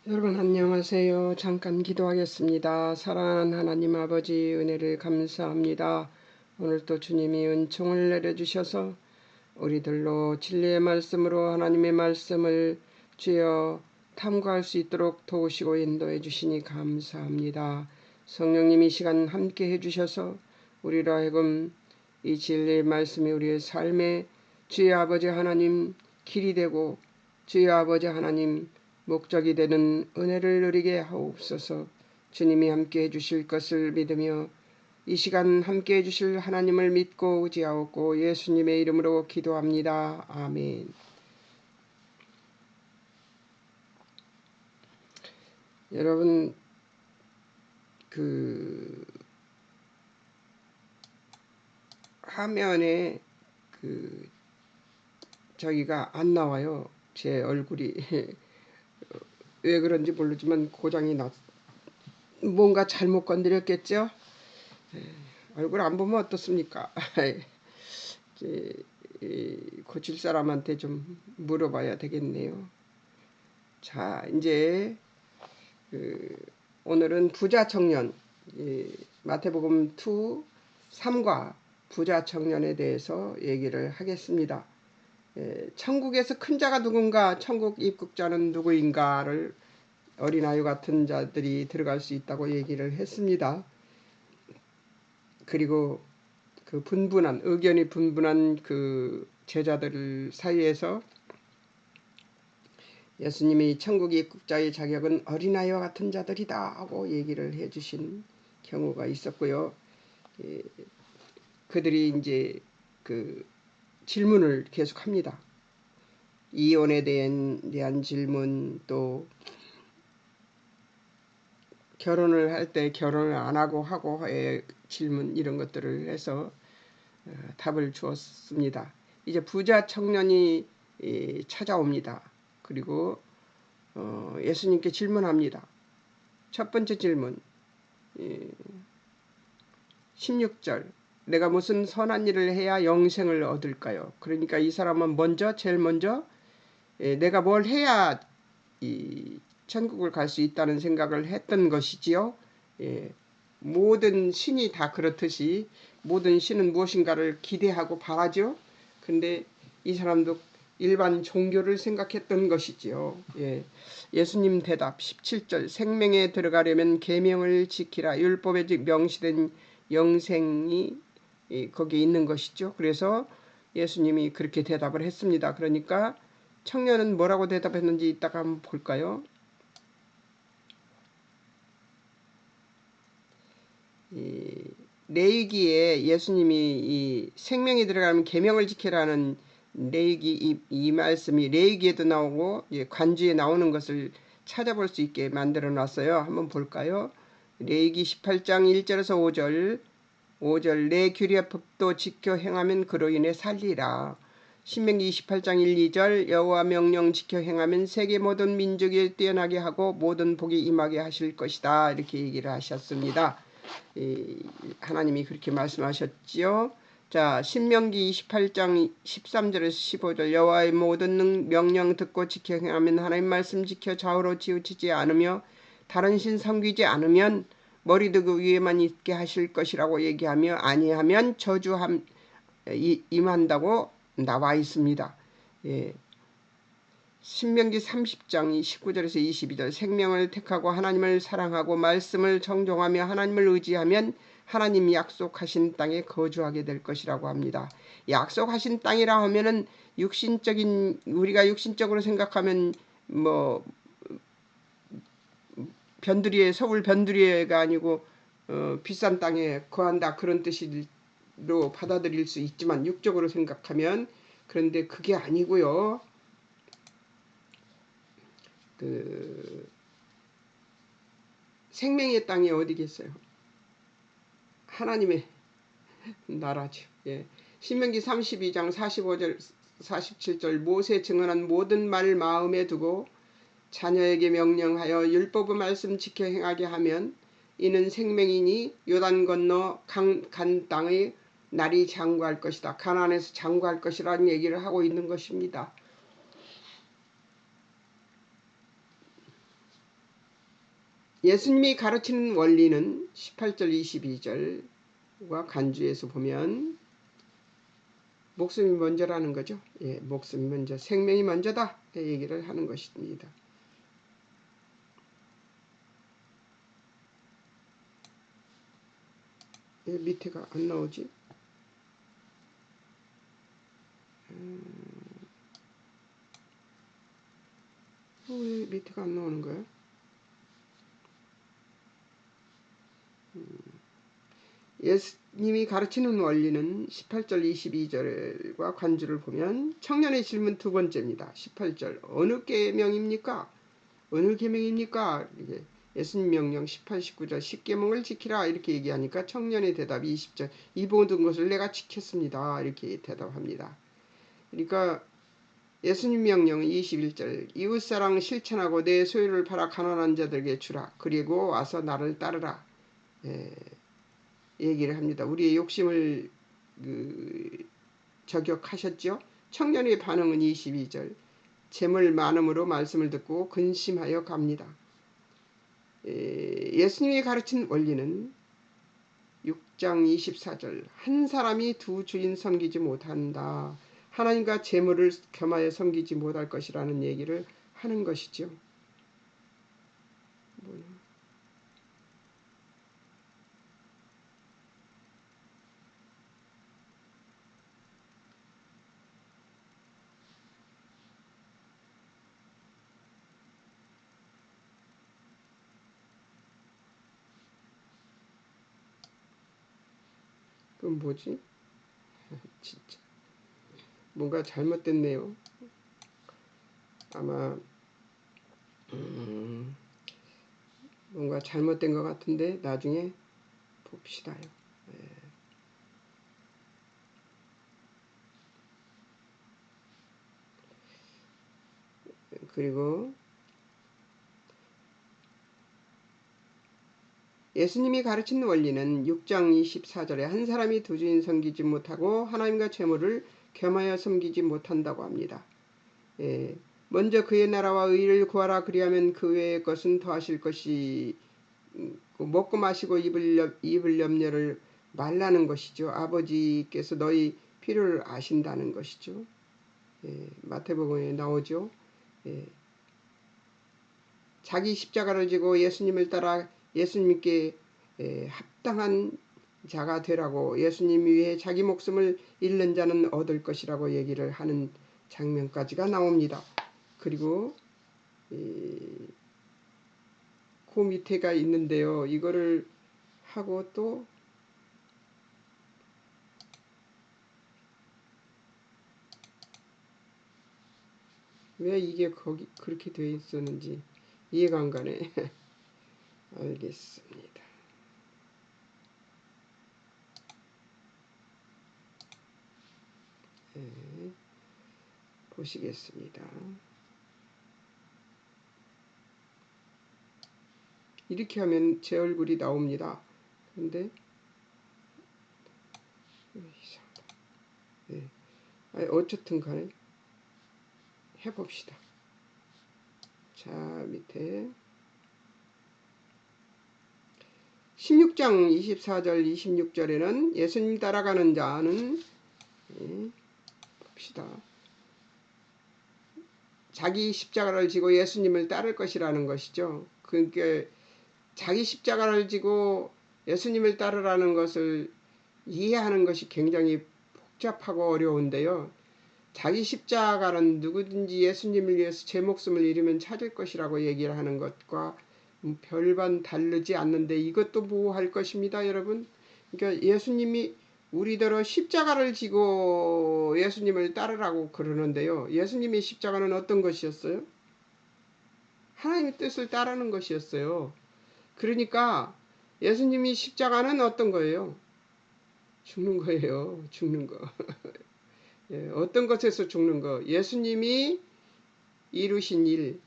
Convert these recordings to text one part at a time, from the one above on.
여러분 안녕하세요. 잠깐 기도하겠습니다. 사랑하는 하나님 아버지 은혜를 감사합니다. 오늘도 주님이 은총을 내려주셔서 우리들로 진리의 말씀으로 하나님의 말씀을 주여 탐구할 수 있도록 도우시고 인도해 주시니 감사합니다. 성령님 이 시간 함께 해주셔서 우리로 하여금 이 진리의 말씀이 우리의 삶에 주의 아버지 하나님 길이 되고 주의 아버지 하나님 목적이 되는 은혜를 누리게 하옵소서. 주님이 함께 해주실 것을 믿으며 이 시간 함께 해주실 하나님을 믿고 의지하옵고 예수님의 이름으로 기도합니다. 아멘. 여러분 그 화면에 저기가 안 나와요. 제 얼굴이 왜 그런지 모르지만 고장이 났. 뭔가 잘못 건드렸겠죠? 얼굴 안 보면 어떻습니까? 고칠 사람한테 좀 물어봐야 되겠네요. 자, 이제 오늘은 부자 청년, 마태복음 2, 3과 부자 청년에 대해서 얘기를 하겠습니다. 천국에서 큰 자가 누군가, 천국 입국자는 누구인가를 어린아이 같은 자들이 들어갈 수 있다고 얘기를 했습니다. 그리고 그 의견이 분분한 그 제자들 사이에서 예수님이 천국 입국자의 자격은 어린아이와 같은 자들이다 하고 얘기를 해주신 경우가 있었고요. 그들이 이제 그 질문을 계속합니다. 이혼에 대한 질문, 또 결혼을 할 때 결혼을 안 하고의 질문, 이런 것들을 해서 답을 주었습니다. 이제 부자 청년이 찾아옵니다. 그리고 예수님께 질문합니다. 첫 번째 질문, 16절, 내가 무슨 선한 일을 해야 영생을 얻을까요? 그러니까 이 사람은 제일 먼저 내가 뭘 해야 이 천국을 갈 수 있다는 생각을 했던 것이지요. 모든 신이 다 그렇듯이 모든 신은 무엇인가를 기대하고 바라죠. 근데 이 사람도 일반 종교를 생각했던 것이지요. 예수님 대답 17절, 생명에 들어가려면 계명을 지키라. 율법에 명시된 영생이 거기에 있는 것이죠. 그래서 예수님이 그렇게 대답을 했습니다. 그러니까 청년은 뭐라고 대답했는지 이따가 한번 볼까요? 레위기에 예수님이 이 생명이 들어가면 계명을 지키라는 레위기 이 말씀이 레위기에도 나오고 관주에 나오는 것을 찾아볼 수 있게 만들어 놨어요. 한번 볼까요? 레위기 18장 1절에서 5절 내 규례 법도 지켜 행하면 그로 인해 살리라. 신명기 28장 1, 2절 여호와 명령 지켜 행하면 세계 모든 민족이 뛰어나게 하고 모든 복이 임하게 하실 것이다. 이렇게 얘기를 하셨습니다. 하나님이 그렇게 말씀하셨지요. 자, 신명기 28장 13절에서 15절 여호와의 모든 명령 듣고 지켜 행하면 하나님 말씀 지켜 좌우로 치우치지 않으며 다른 신 섬기지 않으면 머리도 그 위에만 있게 하실 것이라고 얘기하며 아니하면 저주함 임한다고 나와 있습니다. 신명기 30장 19절에서 22절 생명을 택하고 하나님을 사랑하고 말씀을 정종하며 하나님을 의지하면 하나님 약속하신 땅에 거주하게 될 것이라고 합니다. 약속하신 땅이라 하면은 우리가 육신적으로 생각하면 뭐 서울 변두리가 아니고 비싼 땅에 거한다 그런 뜻으로 받아들일 수 있지만 육적으로 생각하면 그런데 그게 아니고요. 생명의 땅이 어디겠어요? 하나님의 나라죠. 신명기 32장 45절 47절 모세 증언한 모든 말 마음에 두고 자녀에게 명령하여 율법의 말씀 지켜 행하게 하면 이는 생명이니 요단 건너 간 땅의 날이 장구할 것이다. 가나안에서 장구할 것이라는 얘기를 하고 있는 것입니다. 예수님이 가르치는 원리는 18절 22절과 간주에서 보면 목숨이 먼저라는 거죠. 예, 목숨이 먼저, 생명이 먼저다 얘기를 하는 것입니다. 예, 밑에가 안 나오지? 왜 밑에가 안 나오는 거야? 예수님이 가르치는 원리는 18절 22절과 관주를 보면 청년의 질문 두 번째입니다. 18절 어느 계명입니까? 어느 계명입니까? 이게 예수님 명령 18, 19절 10계명을 지키라 이렇게 얘기하니까 청년의 대답이 20절 이 모든 것을 내가 지켰습니다. 이렇게 대답합니다. 그러니까 예수님 명령은 21절 이웃사랑 실천하고 내 소유를 팔아 가난한 자들에게 주라. 그리고 와서 나를 따르라. 얘기를 합니다. 우리의 욕심을 저격하셨죠. 청년의 반응은 22절 재물 많음으로 말씀을 듣고 근심하여 갑니다. 예수님이 가르친 원리는 6장 24절 한 사람이 두 주인 섬기지 못한다. 하나님과 재물을 겸하여 섬기지 못할 것이라는 얘기를 하는 것이죠. 그럼 뭐지? 진짜 뭔가 잘못됐네요. 아마 뭔가 잘못된 것 같은데 나중에 봅시다요. 그리고 예수님이 가르친 원리는 6장 24절에 한 사람이 두 주인 섬기지 못하고 하나님과 재물을 겸하여 섬기지 못한다고 합니다. 먼저 그의 나라와 의를 구하라. 그리하면 그 외의 것은 더하실 것이 먹고 마시고 입을 염려를 말라는 것이죠. 아버지께서 너희 필요를 아신다는 것이죠. 마태복음에 나오죠. 자기 십자가를 지고 예수님을 따라 예수님께 합당한 자가 되라고 예수님 위해 자기 목숨을 잃는 자는 얻을 것이라고 얘기를 하는 장면까지가 나옵니다. 그리고 그 밑에가 있는데요. 이거를 하고 또 왜 이게 거기 그렇게 되어 있었는지 이해가 안 가네. 알겠습니다. 보시겠습니다. 이렇게 하면 제 얼굴이 나옵니다. 근데 이상하다. 네. 어쨌든 간에 해봅시다. 자, 밑에 16장 24절 26절에는 예수님 따라가는 자는 봅시다. 자기 십자가를 지고 예수님을 따를 것이라는 것이죠. 그러니까 자기 십자가를 지고 예수님을 따르라는 것을 이해하는 것이 굉장히 복잡하고 어려운데요. 자기 십자가는 누구든지 예수님을 위해서 제 목숨을 잃으면 찾을 것이라고 얘기를 하는 것과 별반 다르지 않는데 이것도 보호할 것입니다, 여러분. 그러니까 예수님이 우리더러 십자가를 지고 예수님을 따르라고 그러는데요. 예수님의 십자가는 어떤 것이었어요? 하나님의 뜻을 따르는 것이었어요. 그러니까 예수님이 십자가는 어떤 거예요? 죽는 거예요. 죽는 거. 예, 어떤 것에서 죽는 거? 예수님이 이루신 일,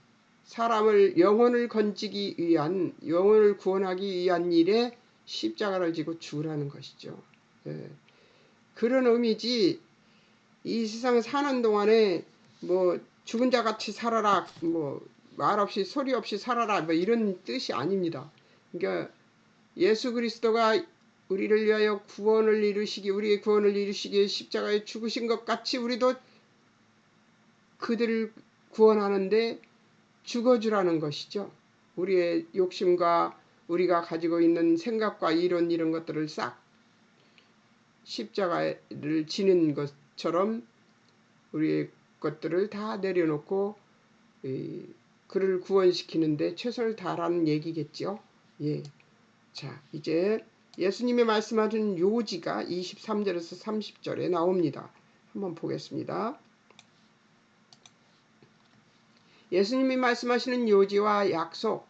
사람을 영혼을 건지기 위한, 영혼을 구원하기 위한 일에 십자가를 지고 죽으라는 것이죠. 예, 그런 의미지 이 세상 사는 동안에 뭐 죽은 자 같이 살아라, 뭐 말 없이 소리 없이 살아라 뭐 이런 뜻이 아닙니다. 그러니까 예수 그리스도가 우리를 위하여 구원을 이루시기 우리의 구원을 이루시기 위해 십자가에 죽으신 것 같이 우리도 그들을 구원하는데 죽어주라는 것이죠. 우리의 욕심과 우리가 가지고 있는 생각과 이론 이런 것들을 싹 십자가를 지는 것처럼 우리의 것들을 다 내려놓고 그를 구원시키는데 최선을 다하라는 얘기겠죠. 예. 자, 이제 예수님이 말씀하신 요지가 23절에서 30절에 나옵니다. 한번 보겠습니다. 예수님이 말씀하시는 요지와 약속,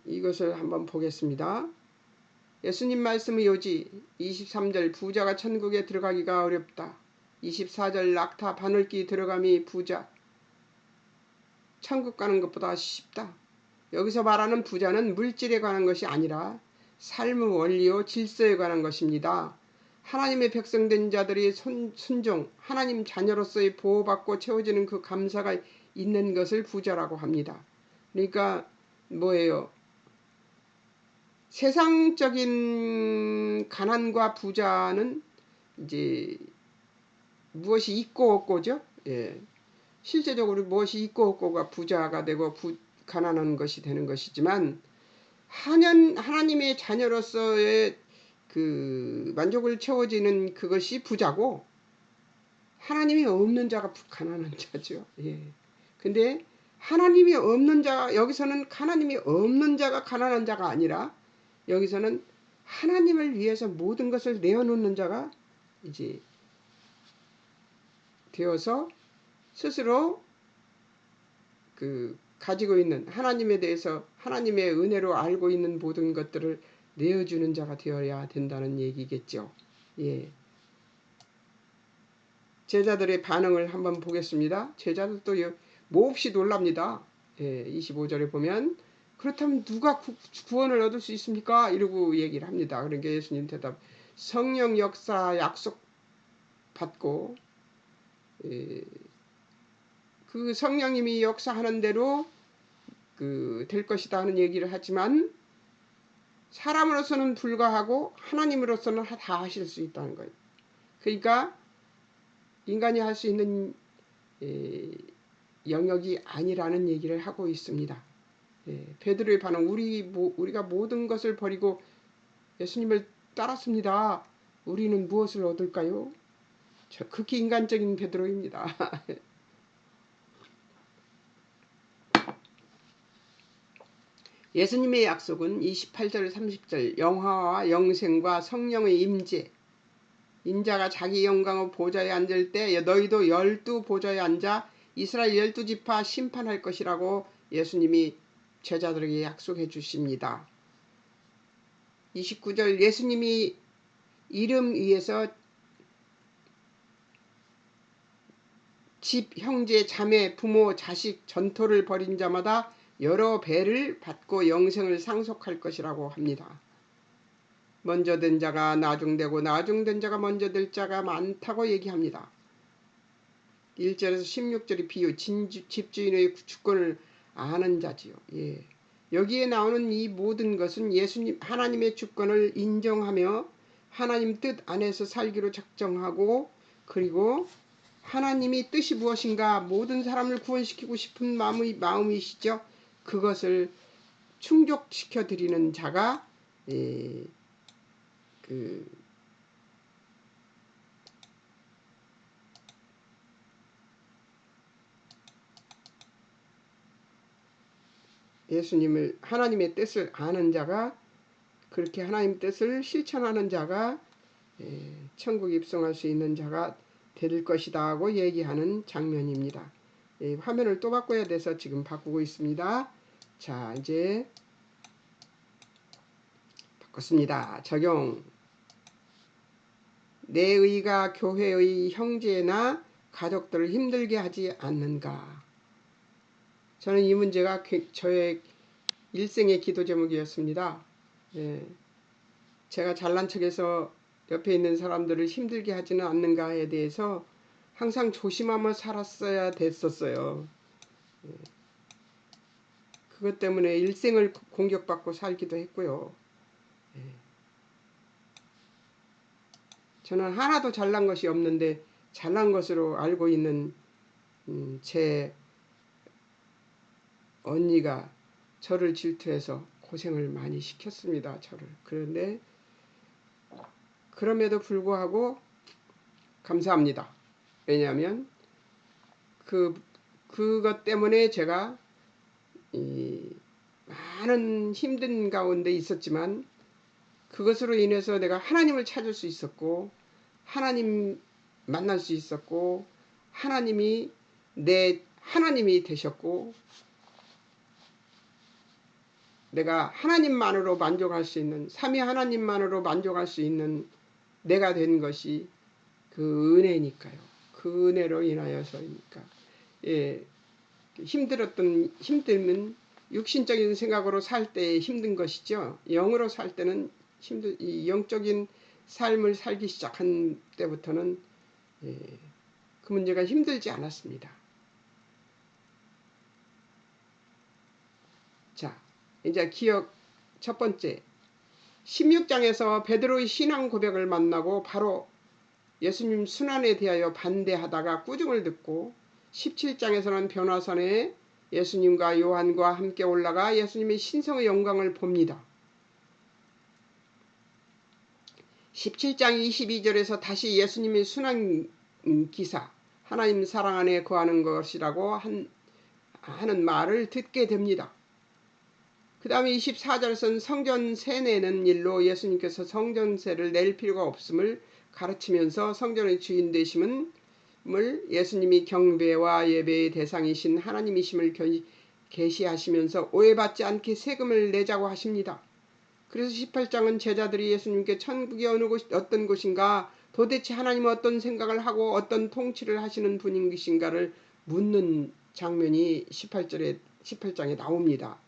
이것을 한번 보겠습니다. 예수님 말씀의 요지 23절 부자가 천국에 들어가기가 어렵다. 24절 낙타 바늘기 들어감이 부자 천국 가는 것보다 쉽다. 여기서 말하는 부자는 물질에 관한 것이 아니라 삶의 원리요 질서에 관한 것입니다. 하나님의 백성된 자들이 순종, 하나님 자녀로서의 보호받고 채워지는 그 감사가 있는 것을 부자라고 합니다. 그러니까 뭐예요? 세상적인 가난과 부자는 이제 무엇이 있고 없고죠. 예. 실제적으로 무엇이 있고 없고가 부자가 되고 가난한 것이 되는 것이지만 하나님의 자녀로서의 그 만족을 채워지는 그것이 부자고 하나님이 없는 자가 가난한 자죠. 예. 근데 하나님이 없는 자 여기서는 하나님이 없는 자가 가난한 자가 아니라 여기서는 하나님을 위해서 모든 것을 내어놓는 자가 이제 되어서 스스로 그 가지고 있는 하나님에 대해서 하나님의 은혜로 알고 있는 모든 것들을 내어주는 자가 되어야 된다는 얘기겠죠. 예. 제자들의 반응을 한번 보겠습니다. 제자들도 몹시 놀랍니다. 예, 25절에 보면 그렇다면 누가 구원을 얻을 수 있습니까? 이러고 얘기를 합니다. 그러니까 예수님 대답 성령 역사 약속 받고 그 성령님이 역사하는 대로 될 것이다 하는 얘기를 하지만 사람으로서는 불가하고 하나님으로서는 다 하실 수 있다는 거예요. 그러니까 인간이 할 수 있는 영역이 아니라는 얘기를 하고 있습니다. 베드로의 반응 우리가 모든 것을 버리고 예수님을 따랐습니다. 우리는 무엇을 얻을까요? 극히 인간적인 베드로입니다. 예수님의 약속은 28절 30절 영화와 영생과 성령의 임재 인자가 자기 영광의 보좌에 앉을 때 너희도 12보좌에 앉아 이스라엘 12지파 심판할 것이라고 예수님이 제자들에게 약속해 주십니다. 29절 예수님이 이름 위에서 집, 형제, 자매, 부모, 자식, 전토를 벌인 자마다 여러 배를 받고 영생을 상속할 것이라고 합니다. 먼저 된 자가 나중되고 나중된 자가 먼저 될 자가 많다고 얘기합니다. 1절에서 16절의 비유 집주인의 주권을 아는 자지요. 예. 여기에 나오는 이 모든 것은 예수님 하나님의 주권을 인정하며 하나님 뜻 안에서 살기로 작정하고 그리고 하나님이 뜻이 무엇인가 모든 사람을 구원시키고 싶은 마음이시죠. 그것을 충족시켜 드리는 자가 예수님을 하나님의 뜻을 아는 자가 그렇게 하나님 뜻을 실천하는 자가 천국 입성할 수 있는 자가 될 것이다 하고 얘기하는 장면입니다. 화면을 또 바꿔야 돼서 지금 바꾸고 있습니다. 자, 이제 바꿨습니다. 적용. 내 의가 교회의 형제나 가족들을 힘들게 하지 않는가? 저는 이 문제가 저의 일생의 기도 제목이었습니다. 제가 잘난 척해서 옆에 있는 사람들을 힘들게 하지는 않는가에 대해서 항상 조심하며 살았어야 됐었어요. 그것 때문에 일생을 공격받고 살기도 했고요. 예. 저는 하나도 잘난 것이 없는데 잘난 것으로 알고 있는 제 언니가 저를 질투해서 고생을 많이 시켰습니다. 저를. 그런데 그럼에도 불구하고 감사합니다. 왜냐하면 그것 때문에 제가 많은 힘든 가운데 있었지만 그것으로 인해서 내가 하나님을 찾을 수 있었고 하나님 만날 수 있었고 하나님이 내 하나님이 되셨고 내가 하나님만으로 만족할 수 있는 삼위 하나님만으로 만족할 수 있는 내가 된 것이 그 은혜니까요. 그 은혜로 인하여서니까. 예, 힘듦은 육신적인 생각으로 살 때 힘든 것이죠. 영으로 살 때는 이 영적인 삶을 살기 시작한 때부터는 그 문제가 힘들지 않았습니다. 자, 이제 기억 첫 번째 16장에서 베드로의 신앙 고백을 만나고 바로 예수님 순환에 대하여 반대하다가 꾸중을 듣고 17장에서는 변화산에 예수님과 요한과 함께 올라가 예수님의 신성의 영광을 봅니다. 17장 22절에서 다시 예수님의 순환 기사 하나님 사랑 안에 거하는 것이라고 하는 말을 듣게 됩니다. 그 다음에 24절에서는 성전세 내는 일로 예수님께서 성전세를 낼 필요가 없음을 가르치면서 성전의 주인 되심을 예수님이 경배와 예배의 대상이신 하나님이심을 계시하시면서 오해받지 않게 세금을 내자고 하십니다. 그래서 18장은 제자들이 예수님께 천국이 어떤 곳인가 도대체 하나님은 어떤 생각을 하고 어떤 통치를 하시는 분인 것인가를 묻는 장면이 18장에 나옵니다.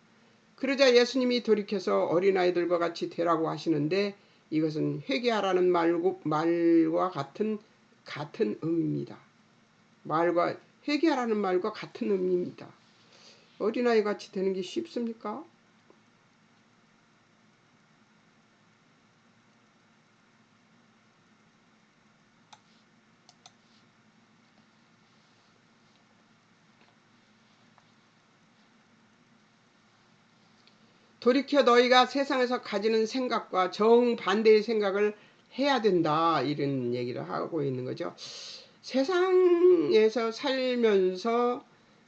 그러자 예수님이 돌이켜서 어린아이들과 같이 되라고 하시는데 이것은 회개하라는 말과 같은 의미입니다. 회개하라는 말과 같은 의미입니다. 어린아이 같이 되는 게 쉽습니까? 돌이켜 너희가 세상에서 가지는 생각과 정반대의 생각을 해야 된다. 이런 얘기를 하고 있는 거죠. 세상에서 살면서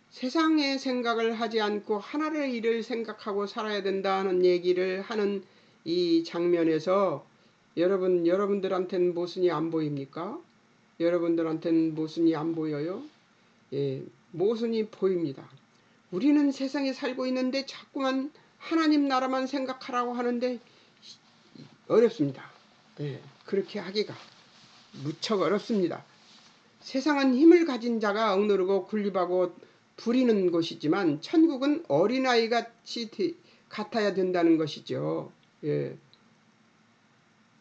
세상의 생각을 하지 않고 하나의 일을 생각하고 살아야 된다는 얘기를 하는 이 장면에서 여러분들한테는 모순이 안 보입니까? 여러분들한테는 모순이 안 보여요? 예, 모순이 보입니다. 우리는 세상에 살고 있는데 자꾸만 하나님 나라만 생각하라고 하는데 어렵습니다. 예, 그렇게 하기가 무척 어렵습니다. 세상은 힘을 가진 자가 억누르고 군립하고 부리는 곳이지만 천국은 어린아이 같아야 된다는 것이죠. 예.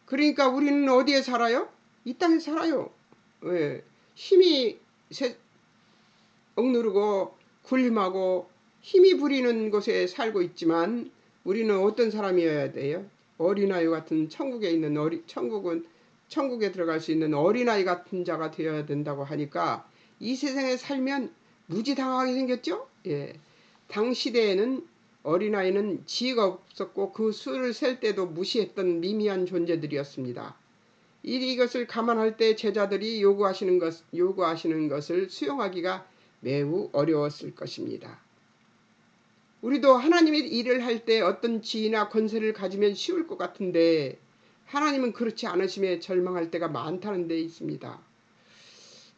그러니까 우리는 어디에 살아요? 이 땅에 살아요. 예. 힘이 억누르고 군림하고 힘이 부리는 곳에 살고 있지만 우리는 어떤 사람이어야 돼요? 어린아이 같은 천국에 있는 천국에 들어갈 수 있는 어린아이 같은 자가 되어야 된다고 하니까 이 세상에 살면 무지당하게 생겼죠? 예. 당시대에는 어린아이는 지혜가 없었고 그 수를 셀 때도 무시했던 미미한 존재들이었습니다. 이것을 감안할 때 제자들이 요구하시는 것을 수용하기가 매우 어려웠을 것입니다. 우리도 하나님의 일을 할 때 어떤 지위나 권세를 가지면 쉬울 것 같은데 하나님은 그렇지 않으심에 절망할 때가 많다는 데 있습니다.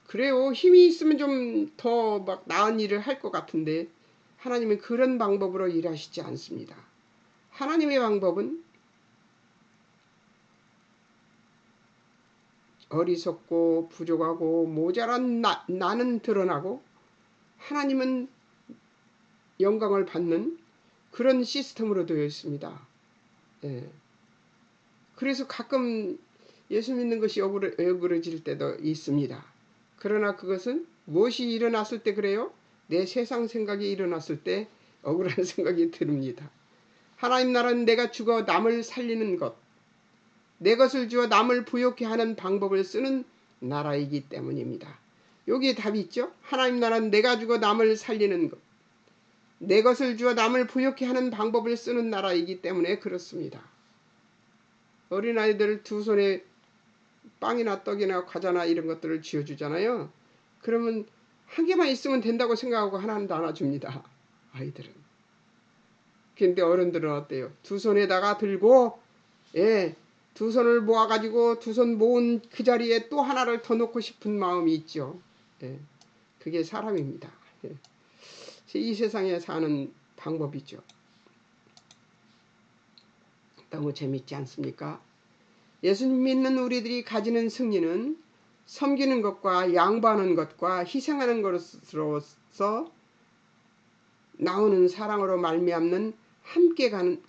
그래요. 힘이 있으면 좀 더 막 나은 일을 할 것 같은데 하나님은 그런 방법으로 일하시지 않습니다. 하나님의 방법은 어리석고 부족하고 모자란 나는 드러나고 하나님은 영광을 받는 그런 시스템으로 되어 있습니다. 예. 그래서 가끔 예수 믿는 것이 억울해질 때도 있습니다. 그러나 그것은 무엇이 일어났을 때 그래요? 내 세상 생각이 일어났을 때 억울한 생각이 듭니다. 하나님 나라는 내가 죽어 남을 살리는 것, 내 것을 주어 남을 부욕해 하는 방법을 쓰는 나라이기 때문입니다. 여기에 답이 있죠. 하나님 나라는 내가 죽어 남을 살리는 것, 내 것을 주어 남을 부욕해 하는 방법을 쓰는 나라이기 때문에 그렇습니다. 어린아이들 두 손에 빵이나 떡이나 과자나 이런 것들을 쥐어주잖아요. 그러면 한 개만 있으면 된다고 생각하고 하나는 나눠줍니다. 아이들은. 근데 어른들은 어때요? 두 손에다가 들고 두 손을 모아가지고 두 손 모은 그 자리에 또 하나를 더 놓고 싶은 마음이 있죠. 그게 사람입니다. 이 세상에 사는 방법이죠. 너무 재밌지 않습니까? 예수님 믿는 우리들이 가지는 승리는 섬기는 것과 양보하는 것과 희생하는 것으로서 나오는 사랑으로 말미암는 함께 가는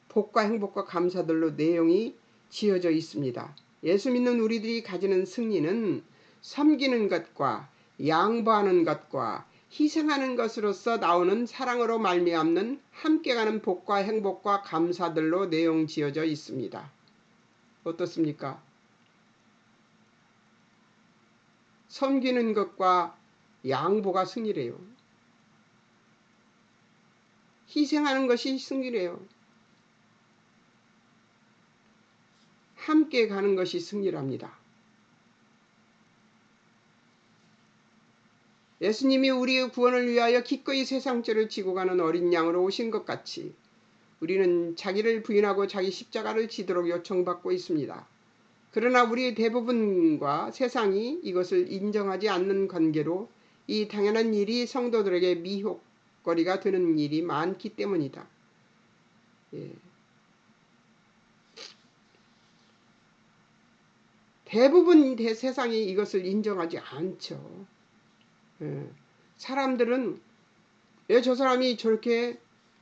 복과 행복과 감사들로 내용이 지어져 있습니다. 예수 믿는 우리들이 가지는 승리는 섬기는 것과 양보하는 것과 희생하는 것으로서 나오는 사랑으로 말미암는 함께 가는 복과 행복과 감사들로 내용 지어져 있습니다. 어떻습니까? 섬기는 것과 양보가 승리래요. 희생하는 것이 승리래요. 함께 가는 것이 승리랍니다. 예수님이 우리의 구원을 위하여 기꺼이 세상죄를 지고 가는 어린 양으로 오신 것 같이 우리는 자기를 부인하고 자기 십자가를 지도록 요청받고 있습니다. 그러나 우리의 대부분과 세상이 이것을 인정하지 않는 관계로 이 당연한 일이 성도들에게 미혹거리가 되는 일이 많기 때문이다. 대부분 세상이 이것을 인정하지 않죠. 사람들은 왜 저 사람이 저렇게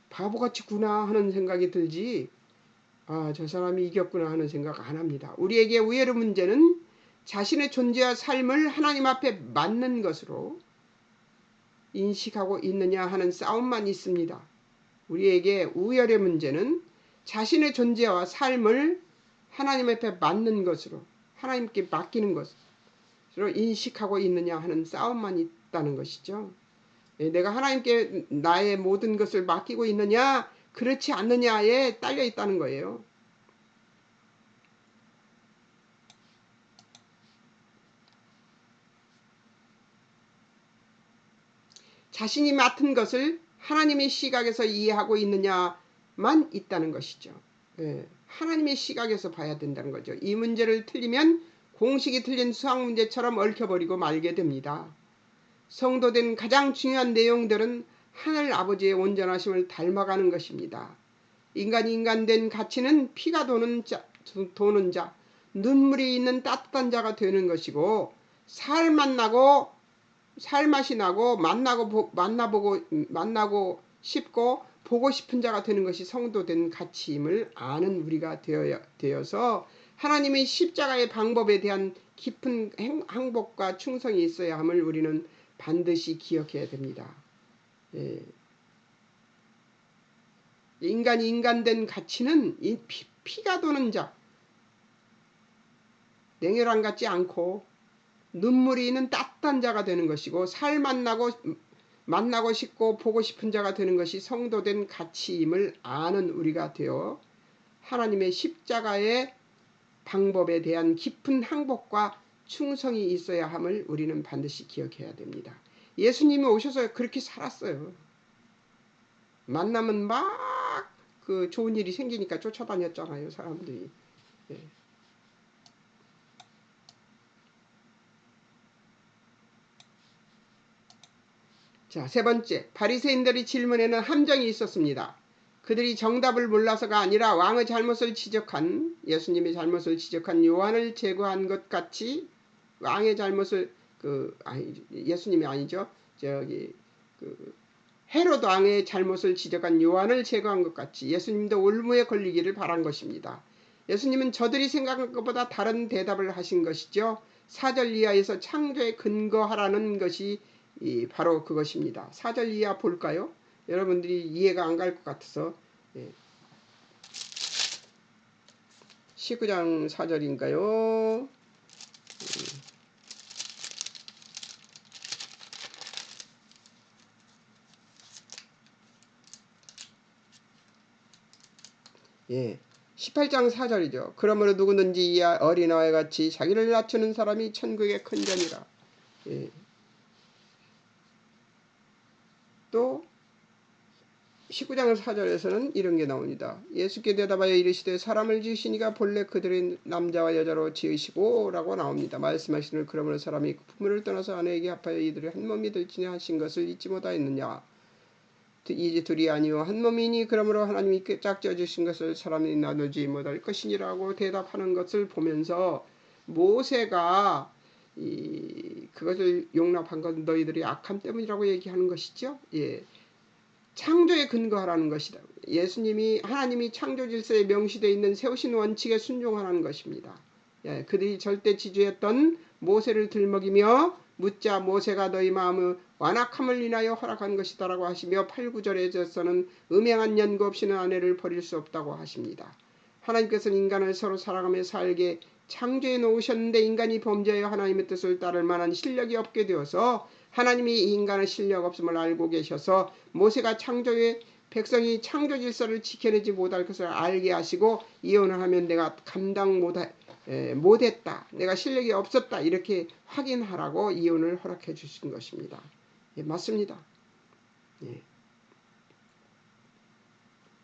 바보같이 구나 하는 생각이 들지 저 사람이 이겼구나 하는 생각 안 합니다. 우리에게 우열의 문제는 자신의 존재와 삶을 하나님 앞에 맞는 것으로 인식하고 있느냐 하는 싸움만 있습니다. 우리에게 우열의 문제는 자신의 존재와 삶을 하나님 앞에 맞는 것으로 하나님께 맡기는 것으로 인식하고 있느냐 하는 싸움만 있다는 것이죠. 내가 하나님께 나의 모든 것을 맡기고 있느냐 그렇지 않느냐에 딸려 있다는 거예요. 자신이 맡은 것을 하나님의 시각에서 이해하고 있느냐만 있다는 것이죠. 하나님의 시각에서 봐야 된다는 거죠. 이 문제를 틀리면 공식이 틀린 수학 문제처럼 얽혀버리고 말게 됩니다. 성도된 가장 중요한 내용들은 하늘 아버지의 온전하심을 닮아가는 것입니다. 인간이 인간된 가치는 피가 도는 자, 눈물이 있는 따뜻한 자가 되는 것이고 살맛이 나고 만나고 싶고 보고 싶은 자가 되는 것이 성도된 가치임을 아는 우리가 되어서 하나님의 십자가의 방법에 대한 깊은 항복과 충성이 있어야 함을 우리는 반드시 기억해야 됩니다. 인간이 인간된 가치는 이 피가 도는 자, 냉혈한 같지 않고 눈물이 있는 따뜻한 자가 되는 것이고 만나고 싶고 보고 싶은 자가 되는 것이 성도된 가치임을 아는 우리가 되어 하나님의 십자가의 방법에 대한 깊은 항복과 충성이 있어야 함을 우리는 반드시 기억해야 됩니다. 예수님이 오셔서 그렇게 살았어요. 만나면 막 그 좋은 일이 생기니까 쫓아다녔잖아요, 사람들이. 자, 세 번째, 바리새인들의 질문에는 함정이 있었습니다. 그들이 정답을 몰라서가 아니라 왕의 잘못을 지적한 예수님의 잘못을 지적한 요한을 제거한 것 같이 왕의 잘못을 예수님이 아니죠. 헤롯 왕의 잘못을 지적한 요한을 제거한 것 같이 예수님도 올무에 걸리기를 바란 것입니다. 예수님은 저들이 생각한 것보다 다른 대답을 하신 것이죠. 4절 이하에서 창조에 근거하라는 것이 바로 그것입니다. 4절 이하 볼까요? 여러분들이 이해가 안 갈 것 같아서 19장 4절인가요? 예. 18장 4절이죠. 그러므로 누구든지 이 어린아이 같이 자기를 낮추는 사람이 천국의 큰 전이라. 예. 또 19장 4절에서는 이런 게 나옵니다. 예수께 대답하여 이르시되 사람을 지으시니가 본래 그들의 남자와 여자로 지으시고 라고 나옵니다. 말씀하시는 그러므로 사람이 부모를 떠나서 아내에게 합하여 이들이 한 몸이 될지니 하신 것을 잊지 못하였느냐. 이제 둘이 아니요 한 몸이니 그러므로 하나님이 짝지어 주신 것을 사람이 나누지 못할 것이니라고 대답하는 것을 보면서 모세가 그것을 용납한 건 너희들이 악함 때문이라고 얘기하는 것이죠. 예. 창조에 근거하라는 것이다. 예수님이 하나님이 창조 질서에 명시되어 있는 세우신 원칙에 순종하라는 것입니다. 예, 그들이 절대 지주였던 모세를 들먹이며 묻자 모세가 너희 마음의 완악함을 인하여 허락한 것이다라고 하시며 8, 9절에서는 음행한 연고 없이는 아내를 버릴 수 없다고 하십니다. 하나님께서는 인간을 서로 사랑하며 살게 창조해 놓으셨는데 인간이 범죄하여 하나님의 뜻을 따를 만한 실력이 없게 되어서 하나님이 이 인간의 실력 없음을 알고 계셔서 모세가 창조의 백성이 창조 질서를 지켜내지 못할 것을 알게 하시고 이혼을 하면 내가 감당 못했다. 내가 실력이 없었다. 이렇게 확인하라고 이혼을 허락해 주신 것입니다. 예, 맞습니다. 예.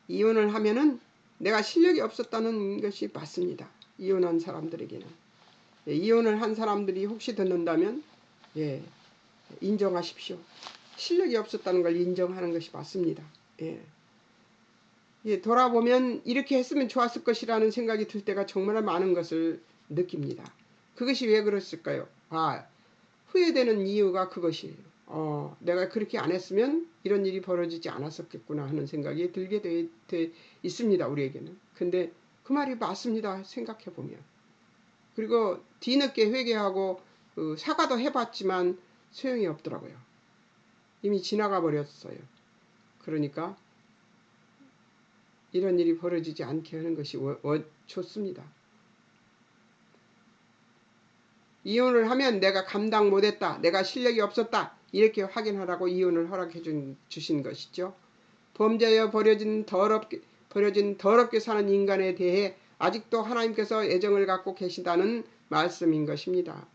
이혼을 하면은 내가 실력이 없었다는 것이 맞습니다. 이혼한 사람들에게는. 예, 이혼을 한 사람들이 혹시 듣는다면 인정하십시오. 실력이 없었다는 걸 인정하는 것이 맞습니다. 돌아보면 이렇게 했으면 좋았을 것이라는 생각이 들 때가 정말 많은 것을 느낍니다. 그것이 왜 그랬을까요? 후회되는 이유가 그것이에요. 내가 그렇게 안 했으면 이런 일이 벌어지지 않았었겠구나 하는 생각이 들게 돼 있습니다. 우리에게는. 근데 그 말이 맞습니다. 생각해 보면. 그리고 뒤늦게 회개하고 사과도 해봤지만 소용이 없더라고요. 이미 지나가 버렸어요. 그러니까 이런 일이 벌어지지 않게 하는 것이 좋습니다. 이혼을 하면 내가 감당 못했다. 내가 실력이 없었다. 이렇게 확인하라고 이혼을 허락해 주신 것이죠. 범죄하여 버려진 더럽게 사는 인간에 대해 아직도 하나님께서 애정을 갖고 계시다는 말씀인 것입니다.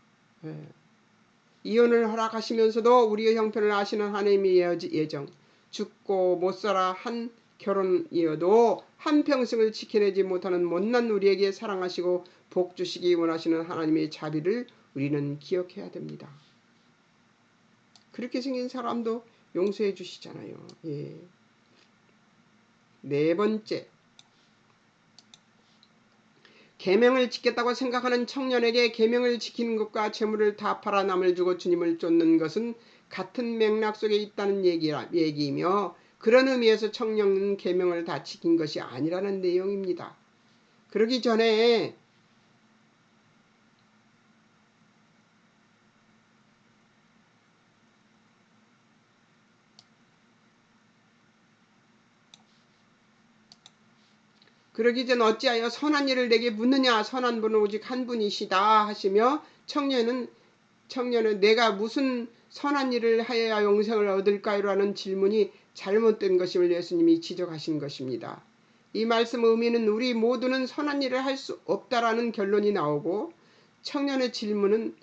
이혼을 허락하시면서도 우리의 형편을 아시는 하나님의 예정, 죽고 못살아 한 결혼이어도 한평생을 지켜내지 못하는 못난 우리에게 사랑하시고 복 주시기 원하시는 하나님의 자비를 우리는 기억해야 됩니다. 그렇게 생긴 사람도 용서해 주시잖아요. 네 번째, 계명을 지켰다고 생각하는 청년에게 계명을 지키는 것과 재물을 다 팔아 남을 주고 주님을 쫓는 것은 같은 맥락 속에 있다는 얘기이며 그런 의미에서 청년은 계명을 다 지킨 것이 아니라는 내용입니다. 그러기 전에 어찌하여 선한 일을 내게 묻느냐. 선한 분은 오직 한 분이시다 하시며 청년은 내가 무슨 선한 일을 하여야 영생을 얻을까요? 라는 질문이 잘못된 것임을 예수님이 지적하신 것입니다. 이 말씀 의미는 우리 모두는 선한 일을 할 수 없다라는 결론이 나오고 청년의 질문은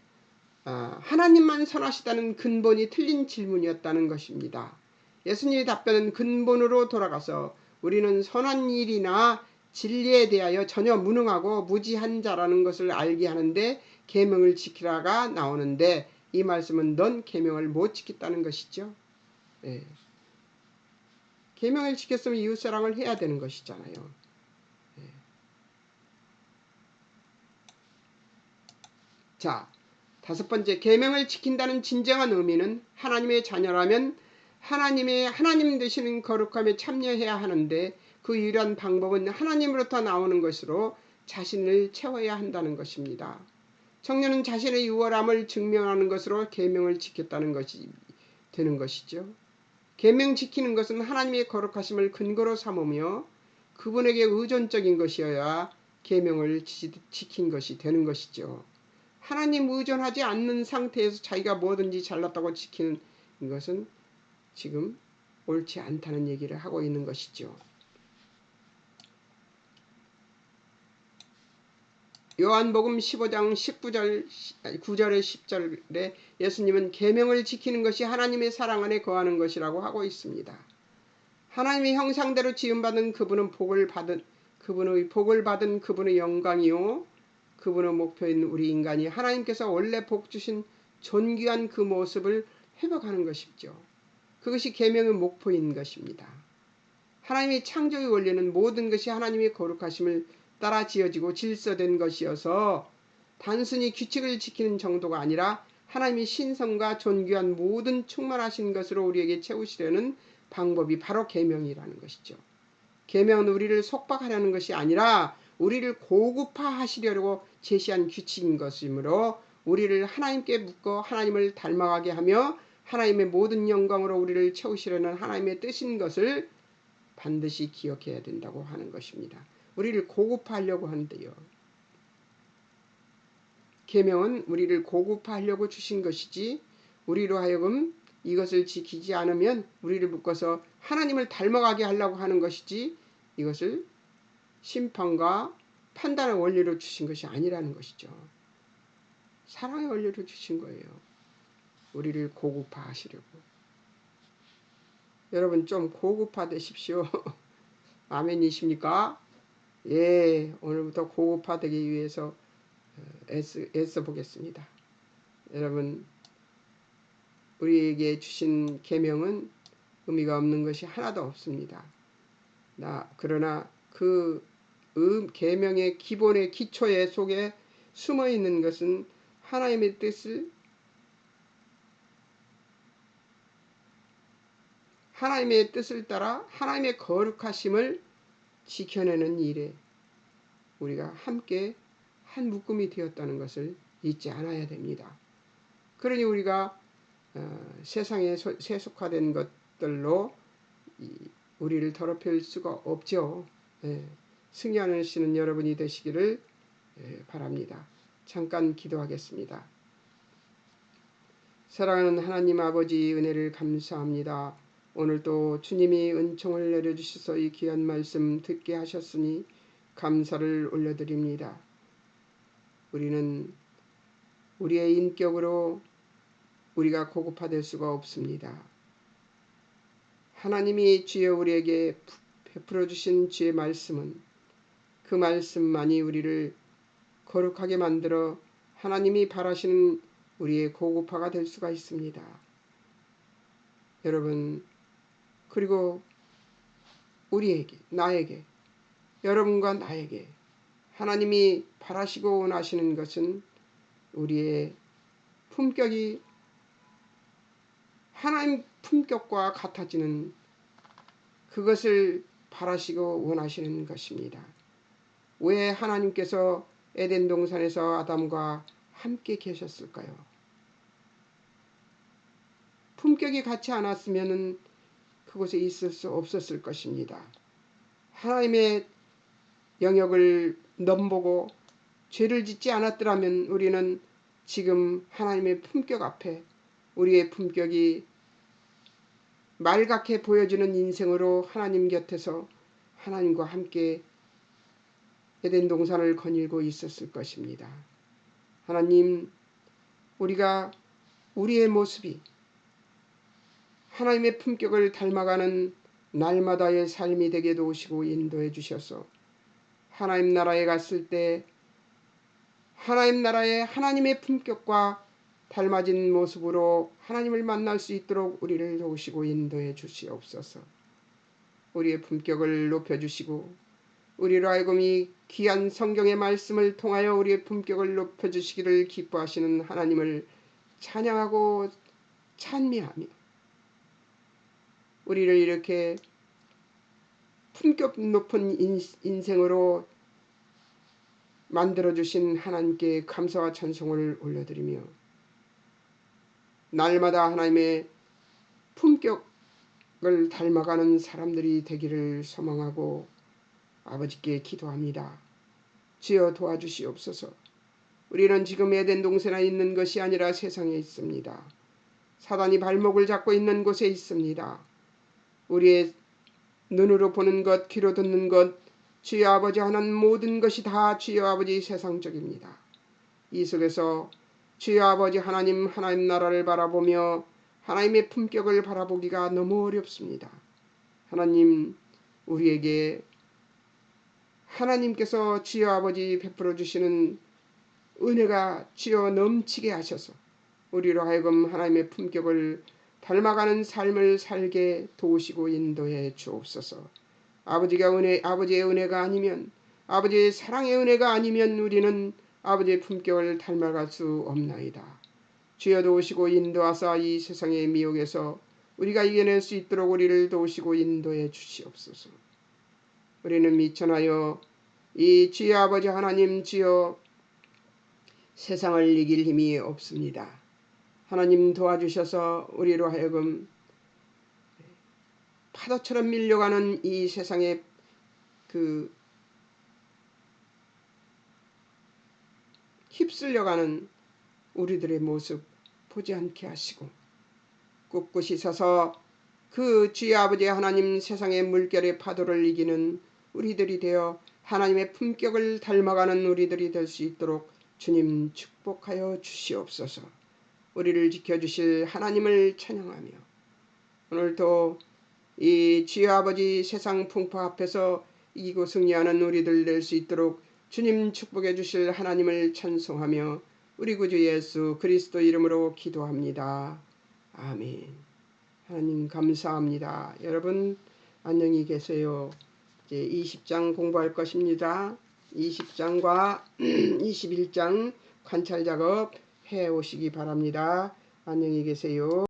하나님만 선하시다는 근본이 틀린 질문이었다는 것입니다. 예수님의 답변은 근본으로 돌아가서 우리는 선한 일이나 진리에 대하여 전혀 무능하고 무지한 자라는 것을 알게 하는데 계명을 지키라가 나오는데 이 말씀은 넌 계명을 못 지켰다는 것이죠. 계명을 지켰으면 이웃사랑을 해야 되는 것이잖아요. 자, 다섯 번째, 계명을 지킨다는 진정한 의미는 하나님의 자녀라면 하나님 되시는 거룩함에 참여해야 하는데 그 유일한 방법은 하나님으로부터 나오는 것으로 자신을 채워야 한다는 것입니다. 청년은 자신의 유월함을 증명하는 것으로 계명을 지켰다는 것이 되는 것이죠. 계명 지키는 것은 하나님의 거룩하심을 근거로 삼으며 그분에게 의존적인 것이어야 계명을 지킨 것이 되는 것이죠. 하나님 의존하지 않는 상태에서 자기가 뭐든지 잘났다고 지키는 것은 지금 옳지 않다는 얘기를 하고 있는 것이죠. 요한복음 15장 9절에 10절에 예수님은 계명을 지키는 것이 하나님의 사랑 안에 거하는 것이라고 하고 있습니다. 하나님의 형상대로 지음받은 그분의 복을 받은 그분의 영광이요 그분의 목표인 우리 인간이 하나님께서 원래 복 주신 존귀한 그 모습을 회복하는 것이죠. 그것이 계명의 목표인 것입니다. 하나님의 창조의 원리는 모든 것이 하나님의 거룩하심을 따라 지어지고 질서된 것이어서 단순히 규칙을 지키는 정도가 아니라 하나님의 신성과 존귀한 모든 충만하신 것으로 우리에게 채우시려는 방법이 바로 계명이라는 것이죠. 계명은 우리를 속박하려는 것이 아니라 우리를 고급화하시려고 제시한 규칙인 것이므로 우리를 하나님께 묶어 하나님을 닮아가게 하며 하나님의 모든 영광으로 우리를 채우시려는 하나님의 뜻인 것을 반드시 기억해야 된다고 하는 것입니다. 우리를 고급화하려고 하는데요. 계명은 우리를 고급화하려고 주신 것이지 우리로 하여금 이것을 지키지 않으면 우리를 묶어서 하나님을 닮아가게 하려고 하는 것이지 이것을 심판과 판단의 원리로 주신 것이 아니라는 것이죠. 사랑의 원리로 주신 거예요. 우리를 고급화하시려고. 여러분 좀 고급화 되십시오. 아멘이십니까? 예, 오늘부터 고급화되기 위해서 애써 보겠습니다. 여러분 우리에게 주신 계명은 의미가 없는 것이 하나도 없습니다. 그러나 그 계명의 기본의 기초의 속에 숨어 있는 것은 하나님의 뜻을 따라 하나님의 거룩하심을 지켜내는 일에 우리가 함께 한 묶음이 되었다는 것을 잊지 않아야 됩니다. 그러니 우리가 세상에 세속화된 것들로 우리를 더럽힐 수가 없죠. 승리하시는 여러분이 되시기를 바랍니다. 잠깐 기도하겠습니다. 사랑하는 하나님 아버지 은혜를 감사합니다. 오늘도 주님이 은총을 내려주셔서 이 귀한 말씀 듣게 하셨으니 감사를 올려드립니다. 우리는 우리의 인격으로 우리가 고급화될 수가 없습니다. 하나님이 주여 우리에게 베풀어 주신 주의 말씀은 그 말씀만이 우리를 거룩하게 만들어 하나님이 바라시는 우리의 고급화가 될 수가 있습니다. 여러분 그리고 우리에게 나에게 여러분과 나에게 하나님이 바라시고 원하시는 것은 우리의 품격이 하나님 품격과 같아지는 그것을 바라시고 원하시는 것입니다. 왜 하나님께서 에덴 동산에서 아담과 함께 계셨을까요? 품격이 같지 않았으면 그곳에 있을 수 없었을 것입니다. 하나님의 영역을 넘보고 죄를 짓지 않았더라면 우리는 지금 하나님의 품격 앞에 우리의 품격이 말갛게 보여지는 인생으로 하나님 곁에서 하나님과 함께 에덴 동산을 거닐고 있었을 것입니다. 하나님, 우리가 우리의 모습이 하나님의 품격을 닮아가는 날마다의 삶이 되게 도우시고 인도해 주셔서 하나님 나라에 갔을 때 하나님 나라의 하나님의 품격과 닮아진 모습으로 하나님을 만날 수 있도록 우리를 도우시고 인도해 주시옵소서. 우리의 품격을 높여주시고 우리로 하여금 이 귀한 성경의 말씀을 통하여 우리의 품격을 높여주시기를 기뻐하시는 하나님을 찬양하고 찬미하며 우리를 이렇게 품격 높은 인생으로 만들어주신 하나님께 감사와 찬송을 올려드리며 날마다 하나님의 품격 닮아가는 사람들이 되기를 소망하고 아버지께 기도합니다. 주여 도와주시옵소서. 우리는 지금 에덴 동산에 있는 것이 아니라 세상에 있습니다. 사단이 발목을 잡고 있는 곳에 있습니다. 우리의 눈으로 보는 것, 귀로 듣는 것, 주여 아버지 하는 모든 것이 다 주여 아버지 세상적입니다. 이 속에서 주여 아버지 하나님 나라를 바라보며 하나님의 품격을 바라보기가 너무 어렵습니다. 하나님, 우리에게 하나님께서 주여 아버지 베풀어 주시는 은혜가 주여 넘치게 하셔서 우리로 하여금 하나님의 품격을 닮아가는 삶을 살게 도우시고 인도해 주옵소서. 아버지의 은혜가 아니면, 아버지의 사랑의 은혜가 아니면 우리는 아버지의 품격을 닮아갈 수 없나이다. 주여 도우시고 인도하사 이 세상의 미혹에서 우리가 이겨낼 수 있도록 우리를 도우시고 인도해 주시옵소서. 우리는 미천하여 이 주여 아버지 하나님, 주여 세상을 이길 힘이 없습니다. 하나님 도와주셔서 우리로 하여금 파도처럼 밀려가는 이 세상의 휩쓸려가는 우리들의 모습 보지 않게 하시고 꿋꿋이 서서 그 주의 아버지 하나님 세상의 물결의 파도를 이기는 우리들이 되어 하나님의 품격을 닮아가는 우리들이 될 수 있도록 주님 축복하여 주시옵소서. 우리를 지켜주실 하나님을 찬양하며 오늘도 이 주의 아버지 세상 풍파 앞에서 이기고 승리하는 우리들 될 수 있도록 주님 축복해 주실 하나님을 찬송하며 우리 구주 예수 그리스도 이름으로 기도합니다. 아멘. 하나님 감사합니다. 여러분 안녕히 계세요. 이제 20장 공부할 것입니다. 20장과 21장 관찰 작업 해 오시기 바랍니다. 안녕히 계세요.